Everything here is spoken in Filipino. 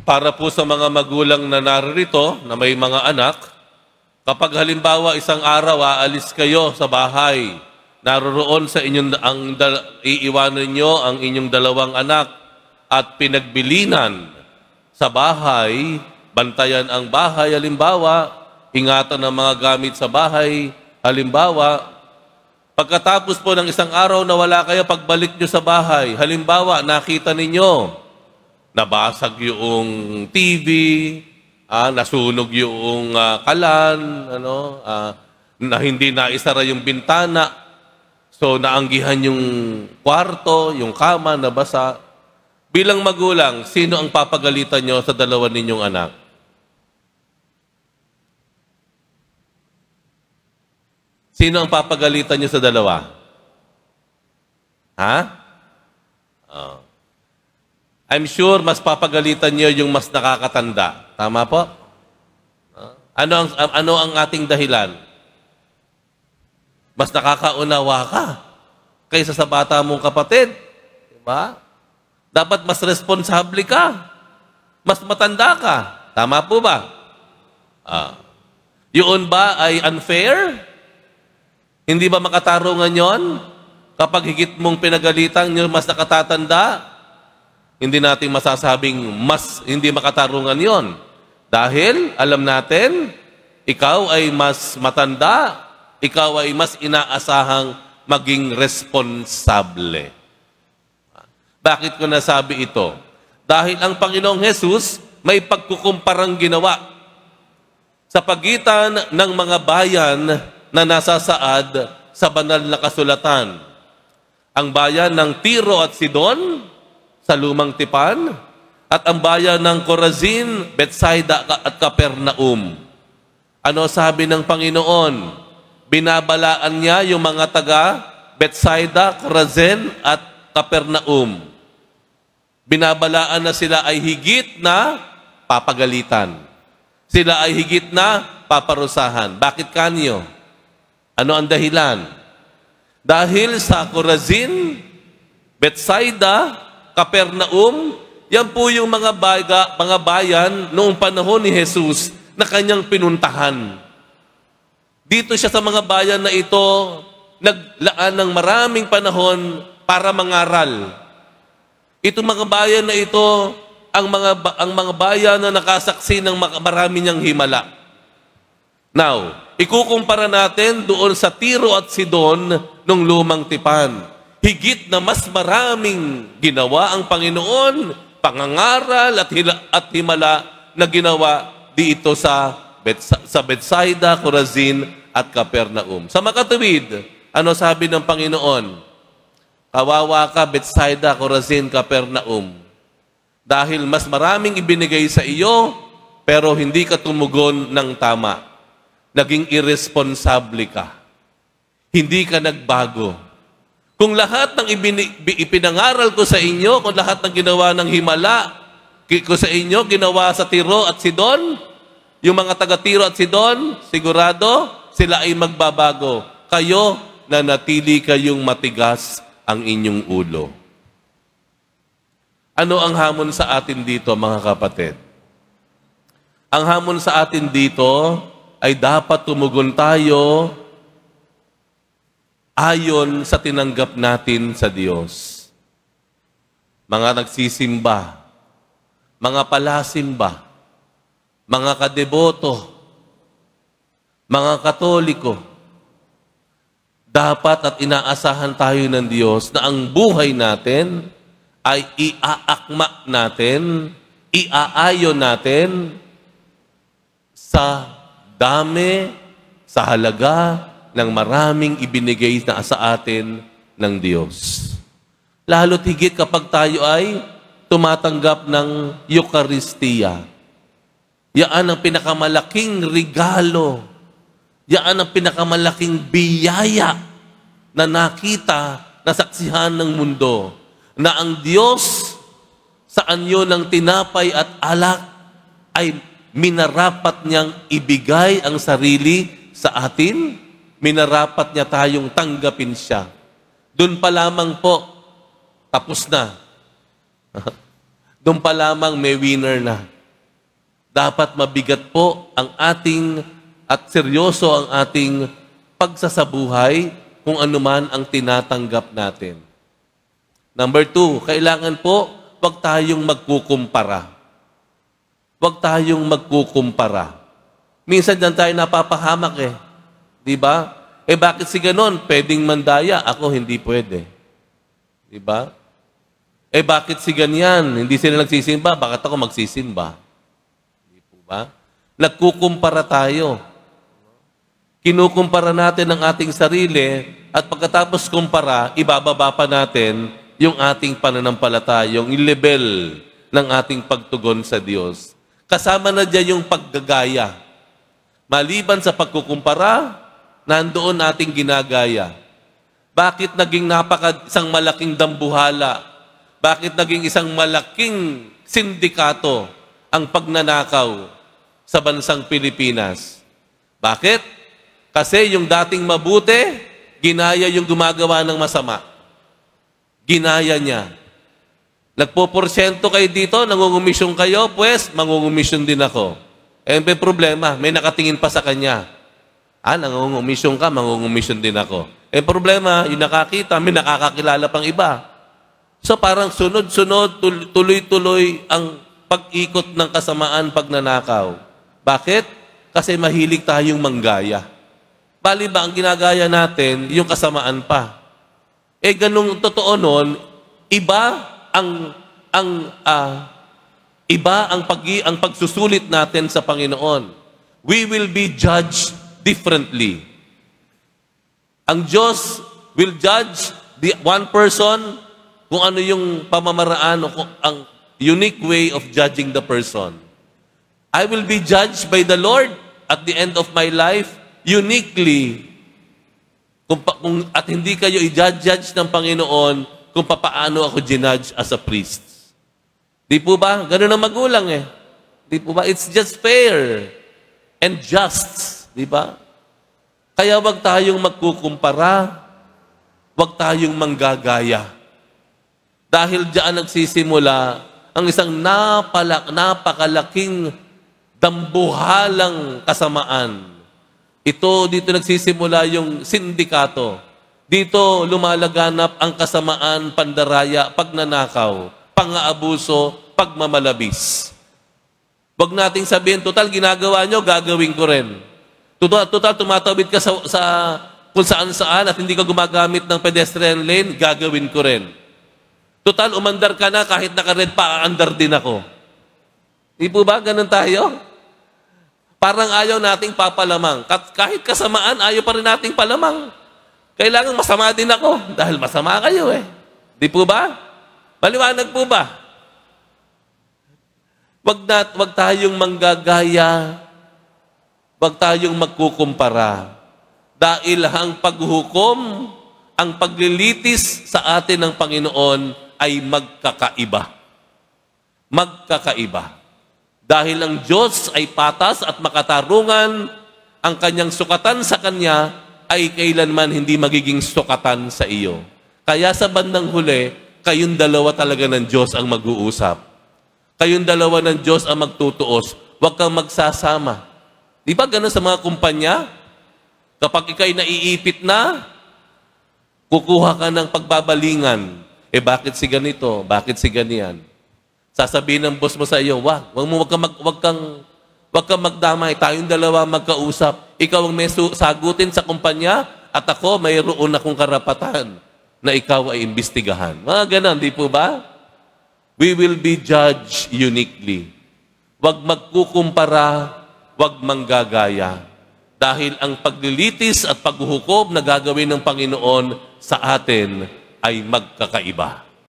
Para po sa mga magulang na naririto, na may mga anak, kapag halimbawa isang araw aalis kayo sa bahay, naroroon sa inyong iiwanan nyo ang inyong dalawang anak at pinagbilinan sa bahay, bantayan ang bahay, halimbawa, ingatan ang mga gamit sa bahay, halimbawa, pagkatapos po ng isang araw na wala kayo, pagbalik nyo sa bahay, halimbawa, nakita ninyo, nabasag yung TV, nasunog yung kalan, na hindi naisara yung bintana, so naanggihan yung kwarto, yung kama, nabasa. Bilang magulang, sino ang papagalitan nyo sa dalawa ninyong anak? Sino ang papagalitan nyo sa dalawa? Ha? I'm sure mas papagalitan nyo yung mas nakakatanda. Tama po? Ano ang ating dahilan? Mas nakakaunawa ka kaysa sa bata mong kapatid. Diba? Dapat mas responsable ka. Mas matanda ka. Tama po ba? Yun ba ay unfair? Hindi ba makatarungan yon? Kapag higit mong pinagalitan yung mas nakatatanda, hindi natin masasabing mas hindi makatarungan yon. Dahil, alam natin, ikaw ay mas matanda, ikaw ay mas inaasahang maging responsable. Bakit ko nasabi ito? Dahil ang Panginoong Hesus may pagkukumparang ginawa sa pagitan ng mga bayan na nasasaad sa banal na kasulatan. Ang bayan ng Tiro at Sidon sa Lumang Tipan at ang bayan ng Corazin, Bethsaida at Capernaum. Ano sabi ng Panginoon? Binabalaan niya yung mga taga Bethsaida, Corazin at Capernaum. Binabalaan na sila ay higit na papagalitan. Sila ay higit na paparusahan. Bakit kanyo? Ano ang dahilan? Dahil sa Corazin, Bethsaida, Capernaum, yan po yung mga bayan noong panahon ni Jesus na kanyang pinuntahan. Dito siya sa mga bayan na ito, naglaan ng maraming panahon para mangaral. Itong mga bayan na ito, ang mga bayan na nakasaksi ng marami niyang himala. Now, ikukumpara natin doon sa Tiro at Sidon nung Lumang Tipan. Higit na mas maraming ginawa ang Panginoon, pangangaral at himala na ginawa dito sa Bethsaida, Corazin at Capernaum. Sa makatuwid, ano sabi ng Panginoon? Kawawa ka, Bethsaida, Corazin, Capernaum. Dahil mas maraming ibinigay sa iyo, pero hindi ka tumugon ng tama. Naging irresponsable ka. Hindi ka nagbago. Kung lahat ng ipinangaral ko sa inyo, kung lahat ng ginawa ng himala ko sa inyo, ginawa sa Tiro at Sidon, yung mga taga-Tiro at Sidon, sigurado, sila ay magbabago. Kayo, nanatili kayong matigas ang inyong ulo. Ano ang hamon sa atin dito, mga kapatid? Ang hamon sa atin dito ay dapat tumugon tayo ayon sa tinanggap natin sa Diyos. Mga nagsisimba, mga palasimba, mga kadeboto, mga Katoliko, dapat at inaasahan tayo ng Diyos na ang buhay natin ay iaakma natin, iaayon natin sa dami, sa halaga ng maraming ibinigay na sa atin ng Diyos. Lalo't higit kapag tayo ay tumatanggap ng Eucharistia. Yaan ang pinakamalaking regalo. Yaan ang pinakamalaking biyaya na nakita, nasaksihan ng mundo. Na ang Diyos sa anyo ng tinapay at alak ay minarapat niyang ibigay ang sarili sa atin. Minarapat niya tayong tanggapin siya. Doon pa lamang po, tapos na. Doon pa lamang may winner na. Dapat mabigat po ang ating at seryoso ang ating pagsasabuhay kung anuman ang tinatanggap natin. Number 2, kailangan po huwag tayong magkukumpara. Huwag tayong magkukumpara. Minsan dyan tayo napapahamak eh. Di ba? Bakit si ganon? Pwedeng mandaya. Ako hindi pwede. Di ba? Bakit si ganyan? Hindi sila nagsisimba. Bakit ako magsisimba? Di po ba? Nagkukumpara tayo. Kinukumpara natin ang ating sarili at pagkatapos kumpara, ibababa pa natin yung ating pananampalataya, yung level ng ating pagtugon sa Diyos. Kasama na dyan yung paggagaya. Maliban sa pagkukumpara, nandoon ating ginagaya. Bakit naging isang malaking dambuhala? Bakit naging isang malaking sindikato ang pagnanakaw sa bansang Pilipinas? Bakit? Kasi yung dating mabuti, ginaya yung gumagawa ng masama. Ginaya niya. Nagpo-porsyento kayo dito, nangungumisyon kayo, pues mangungumisyon din ako. May problema, may nakatingin pa sa kanya. Nangungumisyon ka, mangungumisyon din ako. Problema, yung nakakita, may nakakakilala pang iba. So parang sunod-sunod, tuloy-tuloy ang pag-ikot ng kasamaan pagnanakaw. Bakit? Kasi mahilig tayong manggaya. Bali ba ang ginagaya natin, yung kasamaan pa. Ganung totoo nun, iba ang pagsusulit natin sa Panginoon. We will be judged differently. Ang Diyos will judge the one person kung ano yung pamamaraan o ang unique way of judging the person. I will be judged by the Lord at the end of my life uniquely. At hindi kayo i-judge ng Panginoon kung papaano ako ginudge as a priest. Di po ba? Ganun ang magulang eh. Di po ba? It's just fair and just. Di ba? Kaya wag tayong magkukumpara. Wag tayong manggagaya. Dahil diyan nagsisimula ang isang napakalaking dambuhalang kasamaan. Dito nagsisimula yung sindikato. Dito lumalaganap ang kasamaan, pandaraya, pagnanakaw, pang-aabuso, pagmamalabis. Huwag nating sabihin, total ginagawa nyo, gagawin ko rin. Total tumatawid ka sa kung saan-saan at hindi ka gumagamit ng pedestrian lane, gagawin ko rin. Total, umandar ka na, kahit naka-red pa, aandar din ako. Di po ba? Ganun tayo? Parang ayaw nating papalamang. Kahit kasamaan, ayaw pa rin nating palamang. Kailangan masama din ako dahil masama kayo eh. Di po ba? Maliwanag po ba? Wag tayong manggagaya. Wag tayong magkukumpara. Dahil ang paghukom, ang paglilitis sa atin ng Panginoon ay magkakaiba. Magkakaiba. Dahil ang Diyos ay patas at makatarungan, ang kanyang sukatan sa kanya ay kailanman hindi magiging sukatan sa iyo. Kaya sa bandang huli, kayong dalawa talaga ng Diyos ang mag-uusap. Kayong dalawa ng Diyos ang magtutuos. Huwag kang magsasama. Di ba ganun sa mga kumpanya? Kapag ikaw'y naiipit na, kukuha ka ng pagbabalingan. Bakit si ganito? Bakit si ganyan? Sasabihin ng boss mo sa iyo, wag kang magdamay. Tayong dalawa magkausap. Ikaw ang may sagutin sa kumpanya at ako mayroon akong karapatan na ikaw ay imbestigahan. Mga ganon, di po ba? We will be judged uniquely. Wag magkukumpara, wag manggagaya. Dahil ang paglilitis at paghuhukom na gagawin ng Panginoon sa atin ay magkakaiba.